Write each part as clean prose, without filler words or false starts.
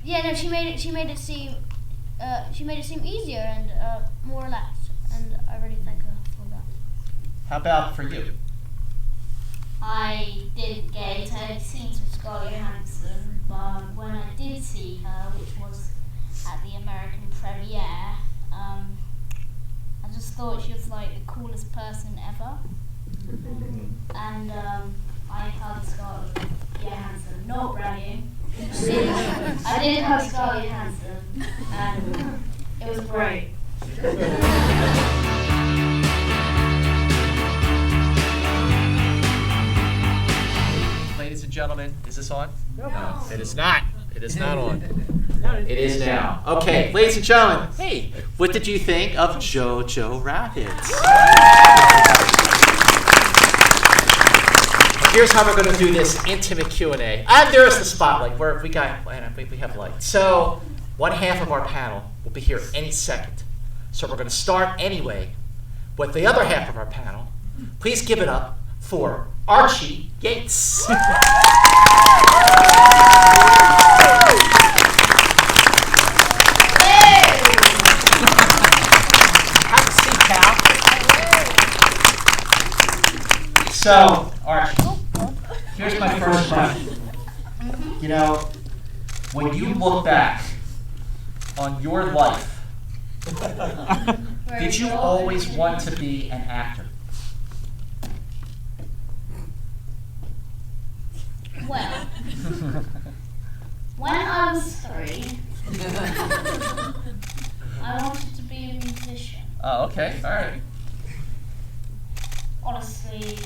Yeah, no, she made it seem easier and more relaxed, and I really thank her for that. How about for you? I didn't get into any scenes with Scarlett Johansson, but when I did see her, which was at the American premiere, I just thought she was like the coolest person ever. And I hugged Scarlett Johansson, not bragging. I did hug Scarlett Johansson, and it was great. Ladies and gentlemen, is this on? No. It is not. It is not on. It is now. Okay, ladies and gentlemen, hey, what did you think of Jojo Rabbit? Here's how we're going to do this intimate Q&A. And there's the spotlight. We have light. So one half of our panel will be here any second. So we're going to start anyway with the other half of our panel. Please give it up for Archie Yates. Have a seat, pal. So, Archie, here's my first question. You know, when you look back on your life, did you always want to be an actor? Well, when I was 3, I wanted to be a musician. Oh, okay, all right. Obviously,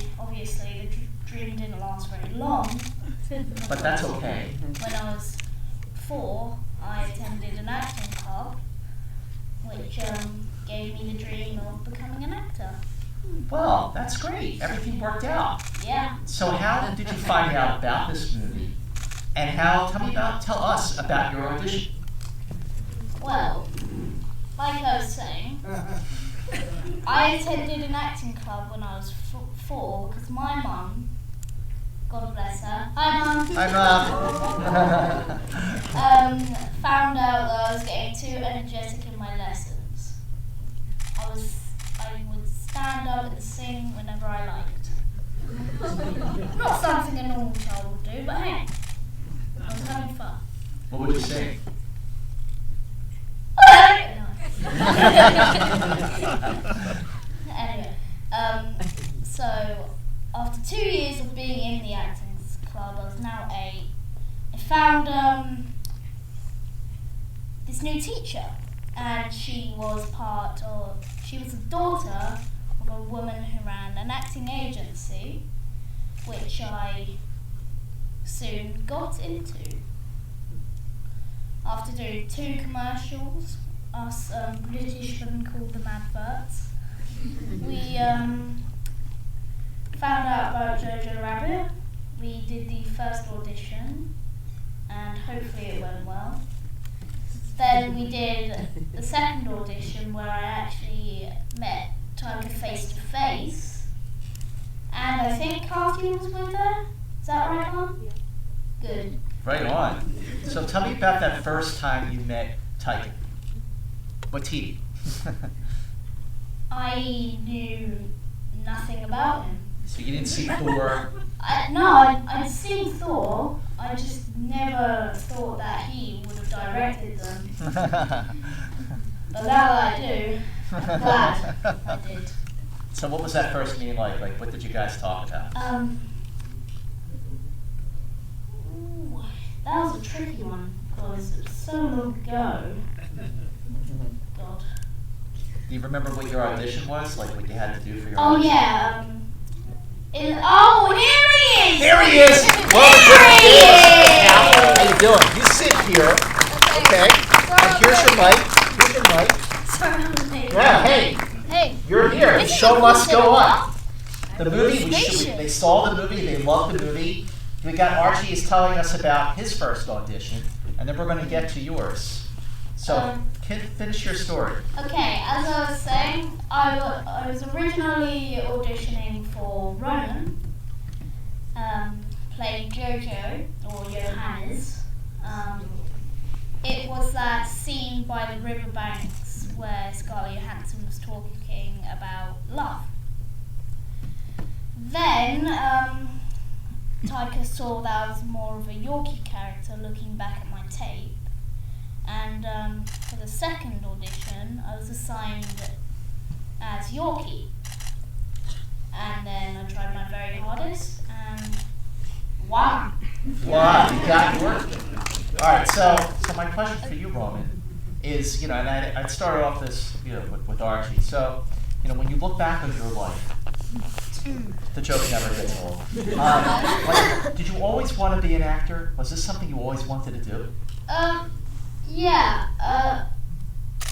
the dream didn't last very long. But that's okay. When I was 4, I attended an acting club, which gave me the dream of becoming an actor. Well, that's great. Everything worked out. Yeah. So how did you find out about this movie? And tell us about your audition. Well, like I was saying, I attended an acting club when I was 4 because my mum, God bless her, hi Mum, found out that I was getting too energetic in my lessons. I would stand up and sing whenever I liked. Not something a normal child would do, but hey, I was having fun. What would you sing? Anyway, so after 2 years of being in the acting club, I was now 8. I found this new teacher, and she was the daughter of a woman who ran an acting agency, which I soon got into. After doing 2 commercials, us Britishmen called them adverts, we found out about Jojo Rabbit. We did the first audition, and hopefully it went well. Then we did the second audition where I actually met Taika face to face, and I think Carty was with her. Is that right, Mom? Yeah. Good. Right on. So tell me about that first time you met Taika. What's he? I knew nothing about him. So you didn't see Thor? I'd seen Thor. I just never thought that he would have directed them. But now that I do, I'm glad I did. So what was that first meeting like? Like, what did you guys talk about? That was a tricky one because it was so long ago. God. Do you remember what your audition was? Like, what you had to do for your Oh audition? yeah. Here he is! Here he is! Well, Here he is! how you doing? You sit here. Okay. And here's your mic. Here's your mic. Sorry. Yeah, hey. You're here. The show must go on. The movie, they saw the movie, they loved the movie. We got Archie is telling us about his first audition, and then we're going to get to yours. So, finish your story. Okay, as I was saying, I was originally auditioning for Ronan, playing Jojo, or Johannes. it was that scene by the riverbanks where Scarlett Johansson was talking about love. Then Taika saw that I was more of a Yorkie character looking back at my tape, and for the second audition I was assigned as Yorkie, and then I tried my very hardest and won. Wow, you got it working. All right, so my question for you, Roman, is, and I'd start off this, with Archie. So, when you look back on your life, the joke never gets old. Did you always want to be an actor? Was this something you always wanted to do? Yeah. Are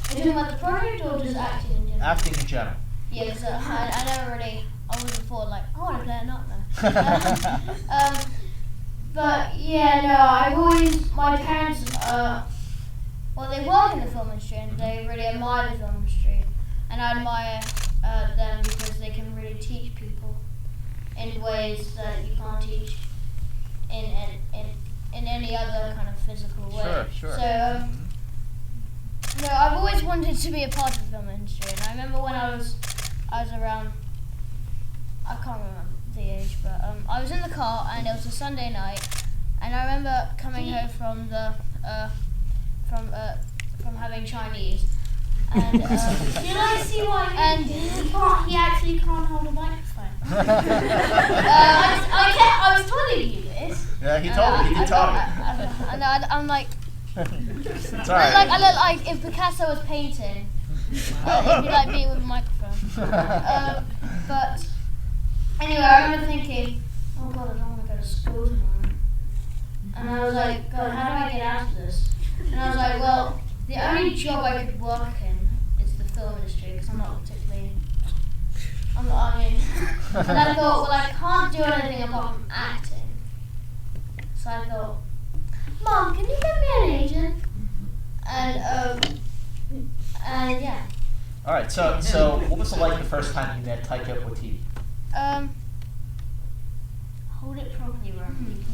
you talking about the project or just acting in general? Acting in general. Yeah, because I never really, I wasn't thought like, I want to play a nut now. But yeah, no, I've always, my parents, well, they work in the film industry and they really admire the film industry. And I admire them because they can really teach people in ways that you can't teach in any other kind of physical way. Sure. So, no, I've always wanted to be a part of the film industry. And I remember when I was around, I can't remember the age, but I was in the car and it was a Sunday night, and I remember coming home from from having Chinese, and Do you like see why he actually can't hold a microphone? I was telling you this. Yeah, he told me. He taught me. I'm like, It's all right. I look like if Picasso was painting, it'd be like me with a microphone. But anyway, I remember thinking, oh God, I don't want to go to school tomorrow. And I was like, God, how do I get out of this? And I was like, well, the only job I could work in is the film industry, because I'm not particularly, and I thought, well, I can't do anything apart from acting. So I thought, Mom, can you get me an agent? And yeah. All right. So what was it like the first time you met Taika Waititi? Hold it properly, Roman.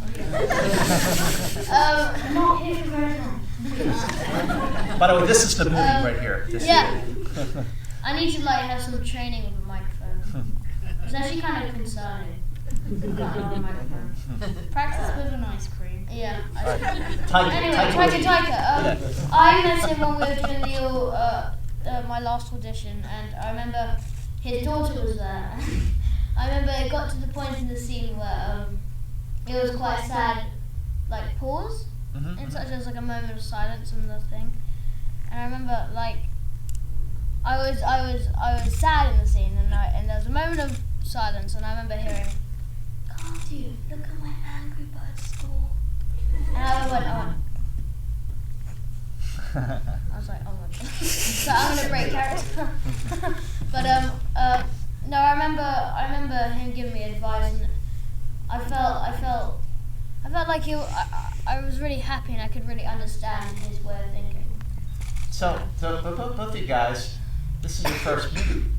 Not here for very long. By the way, this is the movie right here. This Yeah. I need to have some training with a microphone. It's actually kind of concerning. Got on a microphone. Practice with an ice cream. Yeah. Taika. I met him when we were doing my last audition, and I remember his daughter was there. I remember it got to the point in the scene where it was quite sad, like pause, and such as like a moment of silence and the thing. And I remember I was sad in the scene, and there was a moment of silence, and I remember hearing, "Can't you look at my Angry Birds score?" And I went. I was like, oh my God. So I'm gonna break character. But no, I remember him giving me advice, and I felt like I was really happy, and I could really understand his way of thinking. So both of you guys, this is your first movie.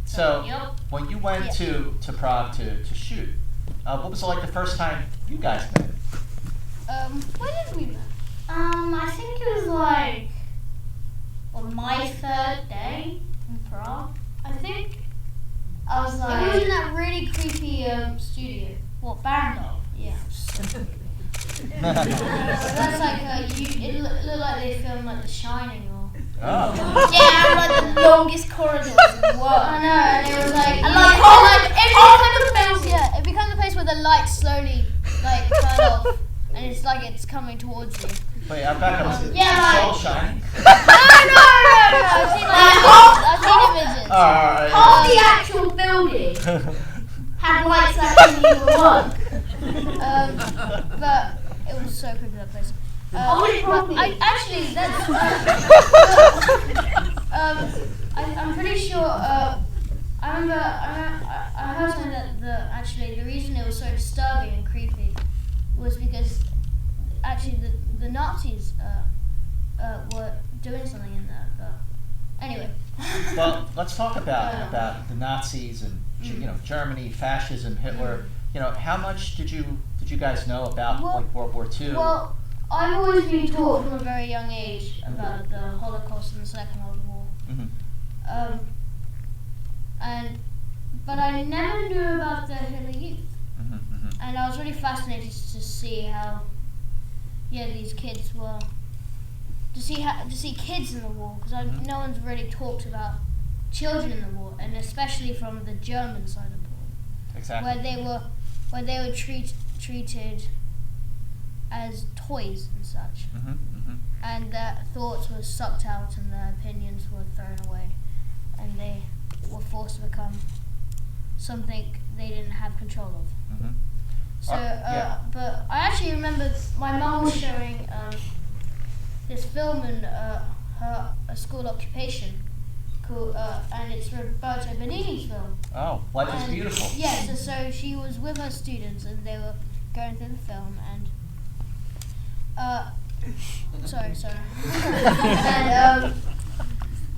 So Yep. when you went to Prague to shoot, what was it like the first time you guys met? When did we met? I think it was on my third day in Prague. I think I was It was in that really creepy studio. what, Barandov? Yeah. That's like it looked like they filmed like The Shining or. Oh. Yeah, like the longest corridors in the world. I know, and it was like, it becomes a place where the lights slowly turn off, and it's like it's coming towards you. Wait, I'm back up. Yeah, Soul Shining. No, I've seen images. Half the actual building had lights that didn't even work. But it was so creepy, that place. Hold it properly. I'm pretty sure. I heard something that the reason it was so disturbing and creepy was because actually the Nazis were doing something in there. But anyway. Well, let's talk about the Nazis and Germany, fascism, Hitler. How much did you guys know about World War II? Well, I've always been taught from a very young age about the Holocaust and the Second World War. But I never knew about the Hitler Youth. And I was really fascinated to see how, these kids were, to see kids in the war, because no one's really talked about children in the war, and especially from the German side of the war. Exactly. Where they were treated as toys and such. And their thoughts were sucked out and their opinions were thrown away. And they were forced to become something they didn't have control of. But I actually remember my mum was showing this film in a school occupation called, and it's Roberto Benigni's film. Oh, Life is Beautiful. Yes, so she was with her students and they were going through the film and sorry.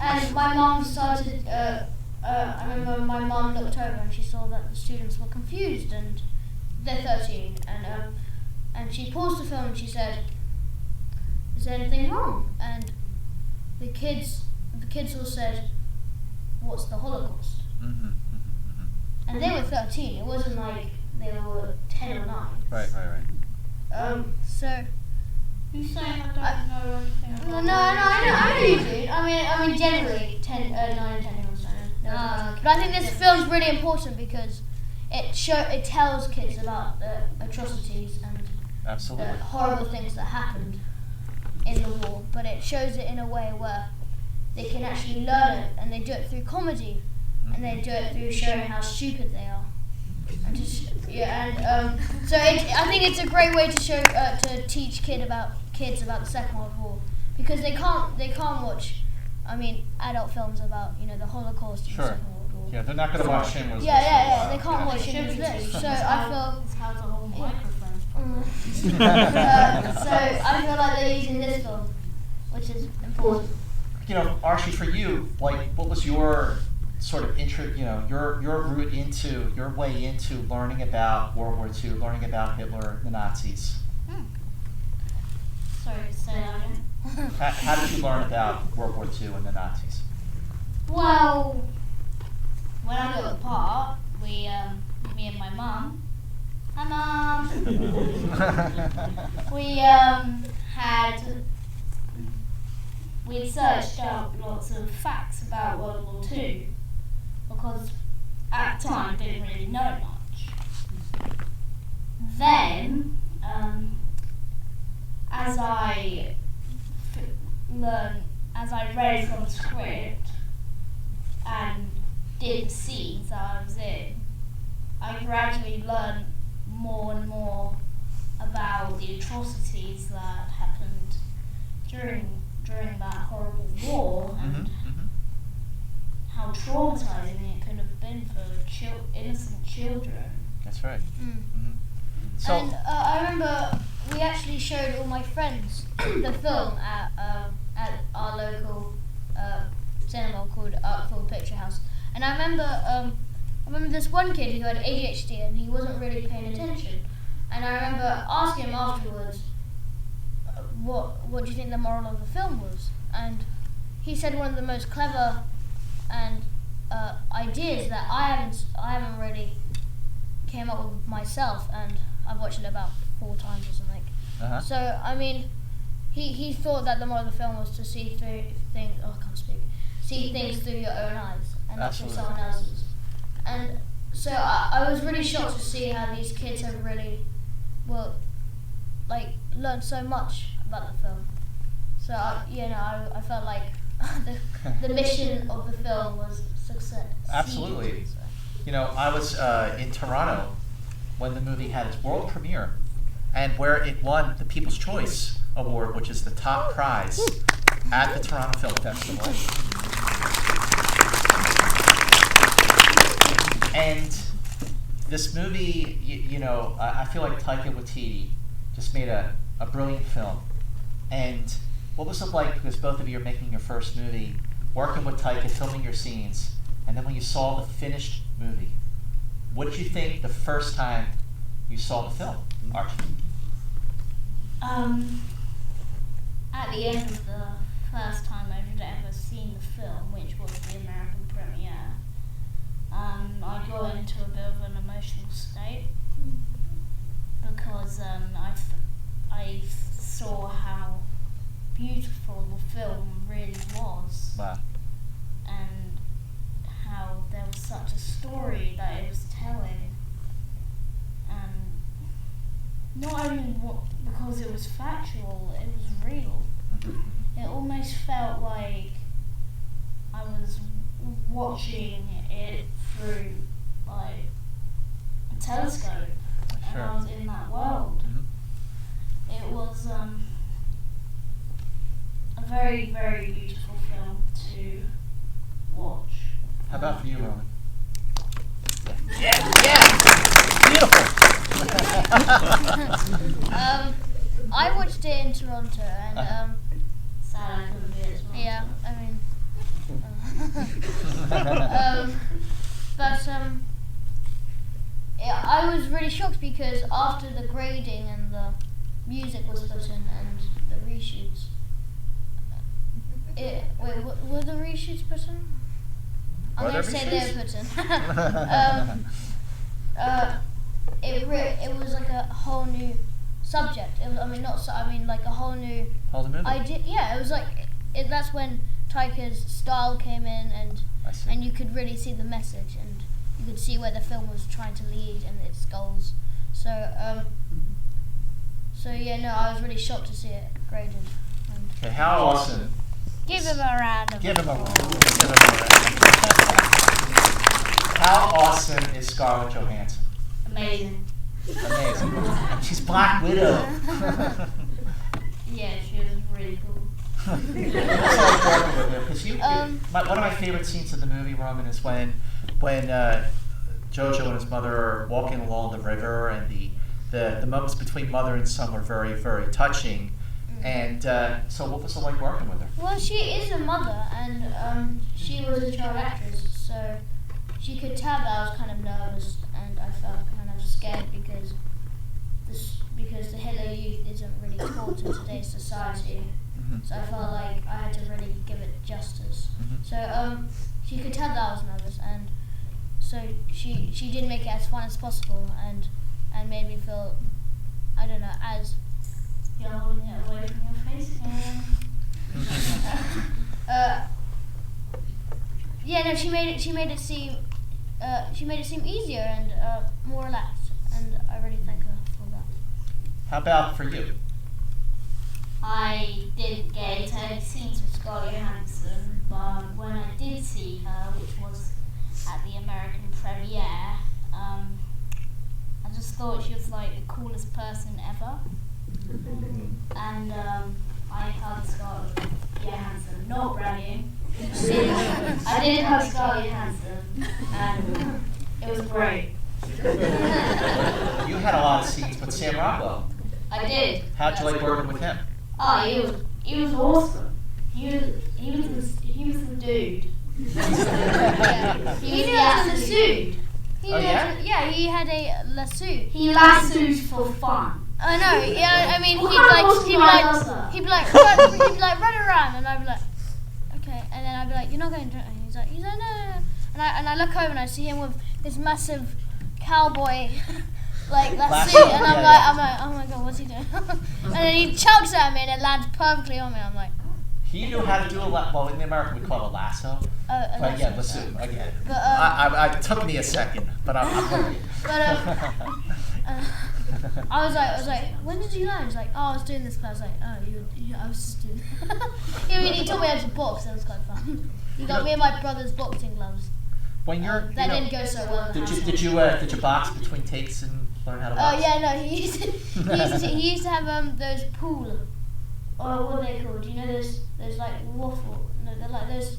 And my mum started, I remember my mum looked over and she saw that the students were confused and they're 13. And she paused the film and she said, "Is there anything wrong?" And the kids all said, "What's the Holocaust?" And they were 13. It wasn't like they were 10 or 9. Right. So. You're saying I don't know anything about No, I know you do. I mean, generally, 9 and 10 year olds don't know. But I think this film's really important because it tells kids about the atrocities and Absolutely. the horrible things that happened in the war. But it shows it in a way where they can actually learn it, and they do it through comedy, and they do it through showing how stupid they are. And so I think it's a great way to show to teach kids about the Second World War, because they can't watch, adult films about the Holocaust and the Second World War. Yeah, they're not going to watch Schindler's List. Yeah, they can't watch Schindler's List. So I feel it's how to hold a microphone. so I feel like they're using this film, which is important. Archie, for you, what was your sort of your route into, your way into learning about World War II, learning about Hitler, the Nazis? Sorry, say that again. How did you learn about World War II and the Nazis? Well, when I got the part, me and my mum, we'd searched out lots of facts about World War II, because at the time I didn't really know much. Then, as I read from the script and did the scenes that I was in, I gradually learned more and more about the atrocities that happened during that horrible war, and how traumatizing it could have been for innocent children. That's right. So, and I remember we actually showed all my friends the film at our local cinema called ArcLight Picture House. And I remember this one kid who had ADHD and he wasn't really paying attention. And I remember asking him afterwards, what do you think the moral of the film was? And he said one of the most clever and ideas that I haven't really came up with myself, and I've watched it about 4 times or something. So he thought that the moral of the film was to see through things. Oh, I can't speak. See things through your own eyes and not through someone else's. And so I was really shocked to see how these kids have really learned so much about the film. So I felt like the mission of the film was success. Absolutely. I was in Toronto when the movie had its world premiere, and where it won the People's Choice Award, which is the top prize at the Toronto Film Festival. And this movie, I feel like Taika Waititi just made a brilliant film. And what was it like, because both of you are making your first movie, working with Taika, filming your scenes, and then when you saw the finished movie, what did you think the first time you saw the film, Archie? the end of the first time I had ever seen the film, which was the American premiere, I got into a bit of an emotional state because I saw how beautiful the film really was. Wow. And how there was such a story that it was telling. And not only because it was factual, it was real. It almost felt like I was watching it through like a telescope, and I was in that world. It was a very, very beautiful film to watch. How about for you, Roman? Yeah! Beautiful! I watched it in Toronto, and Sad I couldn't be at Toronto. yeah, I mean, I was really shocked because after the grading and the music was put in and the reshoots, were the reshoots put in? I'm going to say they were put in. It was like a whole new subject. It was, like a whole new movie? idea. Yeah, it was like that's when Taika's style came in, and you could really see the message, and you could see where the film was trying to lead and its goals. So I was really shocked to see it graded. Okay, how awesome? Give him a round of applause. How awesome is Scarlett Johansson? Amazing. Amazing. And she's Black Widow. Yeah, she was really cool. Because one of my favorite scenes of the movie, Roman, is when Jojo and his mother are walking along the river, and the moments between mother and son were very, very touching. And so what was it like working with her? Well, she is a mother, and she was a child actress, so she could tell that I was kind of nervous, and I felt kind of scared because the Hitler Youth isn't really taught in today's society. So I felt like I had to really give it justice. So she could tell that I was nervous, and so she did make it as fun as possible, and made me feel, I don't know, as You're holding it away from your face again. she made it seem easier and more relaxed, and I really thank her for that. How about for you? I didn't get into any scenes with Scarlett Johansson, but when I did see her, which was at the American premiere, I just thought she was like the coolest person ever. And I hugged Scarlett Johansson, not bragging. I did hug Scarlett Johansson, and it was great. You had a lot of scenes with Sam Rockwell. I did. How'd you like working with him? Oh, he was awesome. He was the dude. Yeah. He lassoed. He had a lasso. He lassoed for fun. I know. Yeah, I mean, he'd be like run around, and I'd be like, okay, and then I'd be like, you're not going to. And he's like no. And I look over and I see him with this massive cowboy like lasso, and I'm like, oh my god, what's he doing? And then he chugs at me and it lands perfectly on me. I'm like. He knew how to do well, in America we call it a lasso. But yeah, lasso again. It took me a second, but I'm with you. But I was like, when did you learn? He's like, I was doing this class. I was like, I was just doing. He taught me how to box. That was quite fun. He got me and my brother's boxing gloves. When you're, that didn't go so well. Did you box between takes and learn how to box? Oh yeah, no. He used to have those pool. Or what are they called? You know those like waffle? No, they're like those.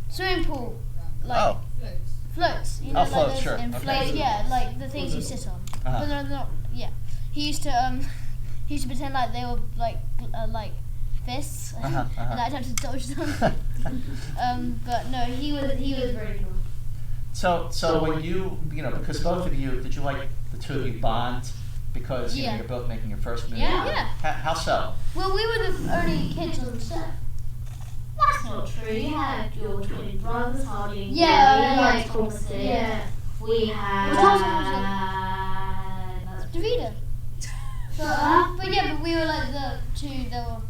Swimming pool. Like floats. You know, like floats, those sure. inflated. Okay. Yeah, like the things you sit on. But they're not. Yeah. He used to pretend like they were like fists, and I'd have to dodge them. But no, he was very cool. So when you know, because both of you, did you like the two of you bond because Yeah. you're both making your first movie? Yeah. How so? Well, we were the only kids on the set. That's not true. You had your twin brothers, Hardy and Yeah, Gary, yeah. like Thomason. Yeah. We had... Davida. But yeah, but we were like the two that were.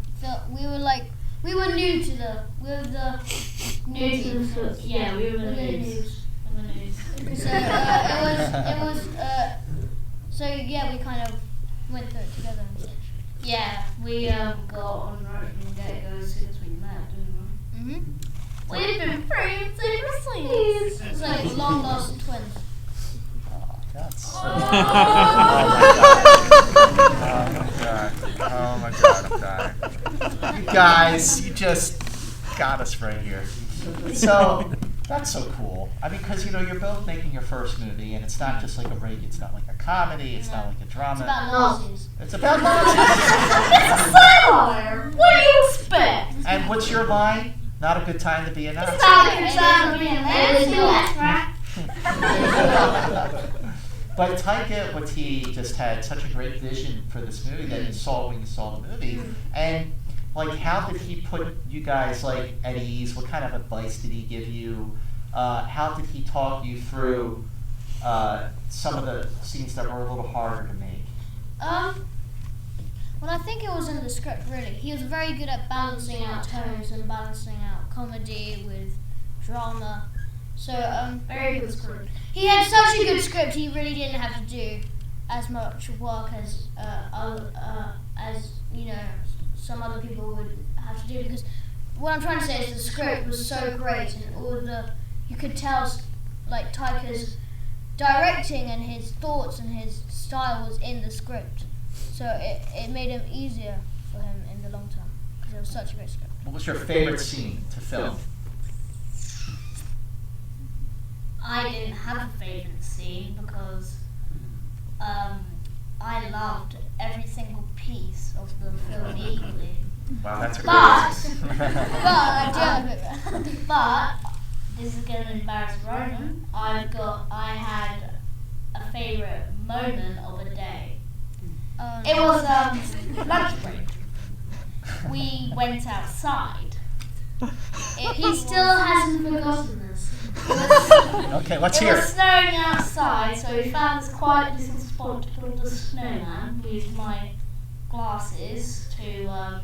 We were new to the. We were the New to the foot. Yeah, we were the news. We were news. So it was. So yeah, we kind of went through it together and such. Yeah, we got on right from the get-go as soon as we met, didn't we? We've been friends ever since. It's like long lost twins. That's so Oh my god, I'm dying. You guys, you just got us right here. So, that's so cool. I mean, because, you're both making your first movie, and it's not just like a rating. It's not like a comedy. It's not like a drama. It's about Nazis. It's about Nazis. It's a satire. What do you expect? And what's your line? Not a good time to be a Nazi. It's not a good time to be a Nazi, that's right. But Taika Waititi just had such a great vision for this movie that you saw when you saw the movie. And, how did he put you guys, at ease? What kind of advice did he give you? How did he talk you through some of the scenes that were a little harder to make? Well, I think it was in the script, really. He was very good at balancing out tones and balancing out comedy with drama. So, Very good script. he had such a good script, he really didn't have to do as much work as some other people would have to do, because what I'm trying to say is the script was so great, and you could tell Taika's directing and his thoughts and his style was in the script, so it made him easier for him in the long term, because it was such a great script. What was your favorite scene to film? I didn't have a favourite scene because I loved every single piece of the film equally. Wow, that's a But, great but this is going to embarrass Ronan. I had a favourite moment of a day. It was lunch break. We went outside. He still hasn't forgotten this. Okay, let's hear It was it. snowing outside, so we found this quiet little spot to build a snowman. We used my glasses to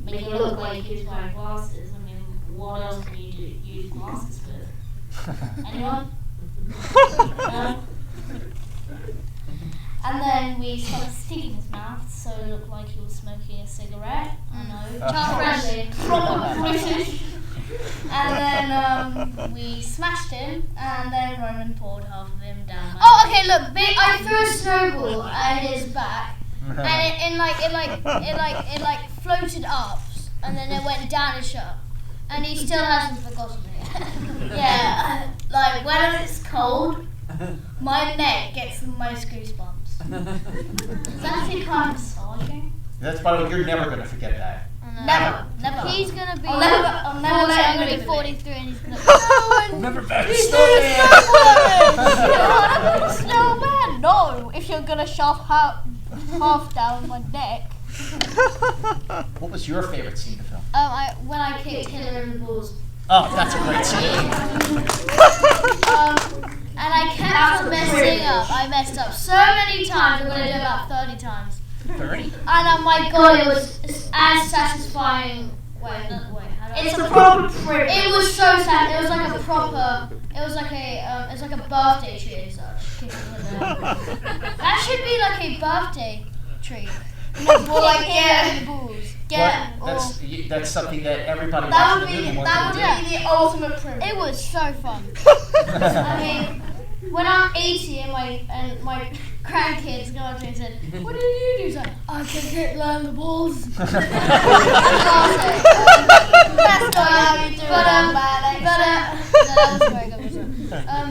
make it look like he was wearing glasses. I mean, what else can you use glasses with? Anyone? No? And then we started sticking his mouth so it looked like he was smoking a cigarette. I know, child-friendly, proper British. And then we smashed him, and then Roman poured half of him down. Oh, okay. Look, I threw a snowball at his back, and it floated up, and then it went down his shirt, and he still hasn't forgotten it. Yeah, when it's cold, my neck gets the most goosebumps. It's actually kind of massaging. That's probably, you're never going to forget that. Never. He's gonna be. I'll never let I'm him gonna be live 43, and he's gonna. No, Remember back he's snowman. No, if you're gonna shove half down my neck. What was your favorite scene to film? When I kicked Hitler in the balls. Oh, that's a great scene. And I kept messing up. I messed up so many times. I'm gonna do it about 30 times. 30? And oh my god, it was as satisfying. It's a proper privilege. It was so sad. It was like a proper. It was like a birthday treat and such. That should be like a birthday treat. More like the balls. That's something that everybody That watching would the be movie wants to do. the ultimate privilege. It was so fun. I mean, when I'm 80 and my grandkids go up to me and said, "What did you do?" He's like, "I can get in the balls." That's not how you do it. That was a very good one.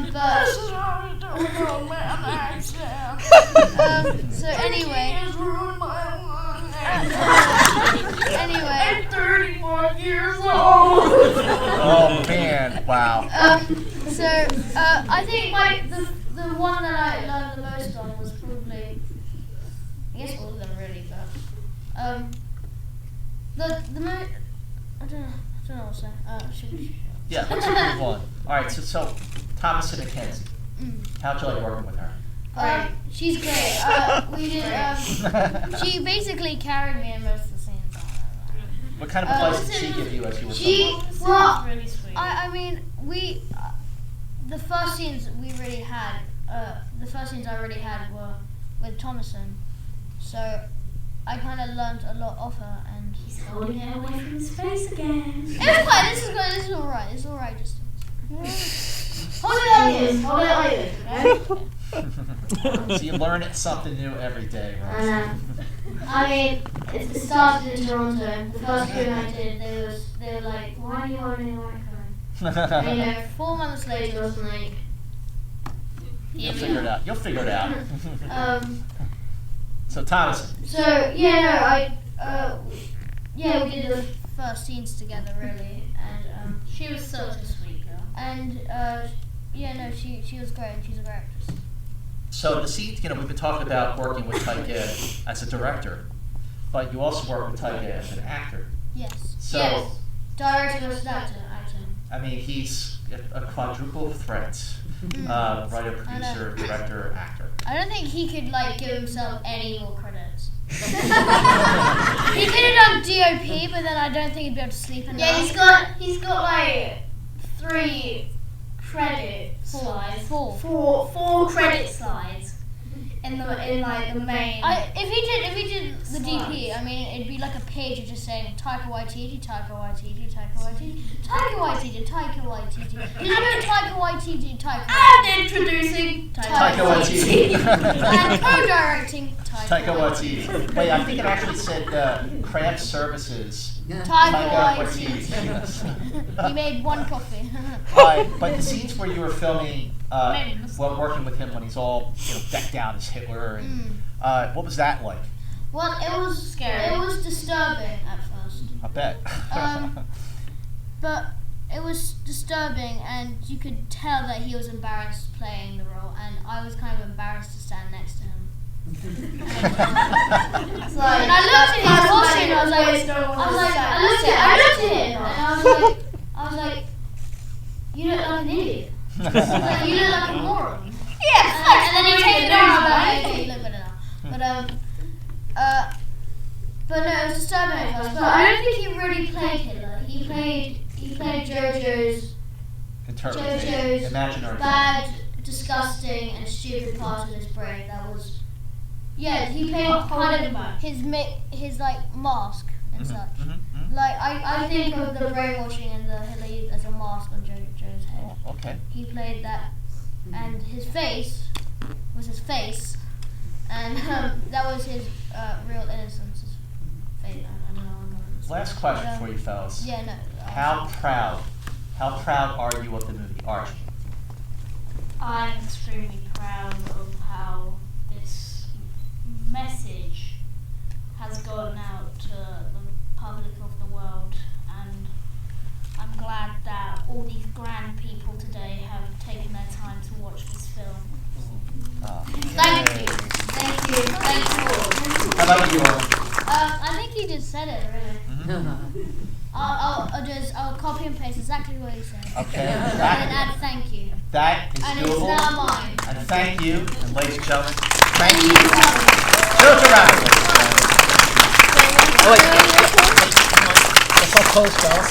This is how you do it on my accent. So anyway. Has ruined my one. Anyway. I'm 31 years old. Oh man, wow. So I think the one that I learned the most on was probably I guess all of them really, but the mo- I don't know what to say. Should we? Yeah, let's move on. All right, so Thomas and Mackenzie, how'd you like working with her? She's great. We did. She basically carried me in most of the scenes. What kind of advice did she give you as you were filming? Well, really sweet. I mean, the first scenes we really had, the first scenes I really had were with Thomason, so I kind of learned a lot of her, and He's holding it away from his face again. it's fine. This is good. This is all right. It's all right. Just Hold it like this. Okay? So you learn something new every day, right? I mean, it started in Toronto. The first crew I did, they were like, "Why are you holding a microphone?" And, you know, 4 months later or something. You'll figure it out. You'll figure it out. So Thomas. So we did the first scenes together really, and She was such a sweet girl. and she was great. She's a great actress. So the scene, we've been talking about working with Taika as a director, but you also work with Taika as an actor. Yes. So, yes. Director versus actor. I mean, he's a quadruple threat. Writer, producer, director, actor. I don't think he could give himself any more credits. He could have done DOP, but then I don't think he'd be able to sleep enough. Yeah, he's got 3 credit slides. Four credit slides in the main. If he did the Slides. DP, I mean, it'd be like a page of just saying Taika Waititi, Taika Waititi, Taika Waititi, Taika Waititi, Taika Waititi. He's doing Taika Waititi, Taika Waititi. And introducing Taika Waititi. And co-directing Taika Waititi. Wait, I think it actually said craft services. Taika Waititi. He made 1 coffee. But the scenes where you were filming, working with him when he's all decked out as Hitler, and what was that like? Well, it was Scary. It was disturbing at first. I bet. But it was disturbing, and you could tell that he was embarrassed playing the role, and I was kind of embarrassed to stand next to him. And I looked at his costume, and I looked at him, and I was like, you look like an idiot. You look like a moron. Yeah, And then he takes it off, and you look better now. But no, it was disturbing at first. But I don't think he really played Hitler. He played Jojo's imaginary bad, disgusting, and stupid part of his brain. That was, he played kind of his mask and such. I think of the brainwashing and the Hitler as a mask on Jojo's head. Oh, okay. He played that, and his face was his face, and that was his real innocence. His face. I don't know. Last question for you fellas. Yeah, no. How proud are you of the movie Archie? I'm extremely proud of how this message has gone out to the public of the world, and I'm glad that all these grand people today have taken their time to watch this film. Thank you. How about you, Owen? I think he just said it, really. I'll copy and paste exactly what he said. Okay. And then add thank you. That is And doable. it's now mine. And thank you, and ladies and gentlemen, thank you. Give us a round of applause. Let's all close, fellas.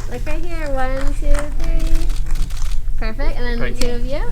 Look right here. 1, 2, 3. Perfect. And then Great. 2 of you.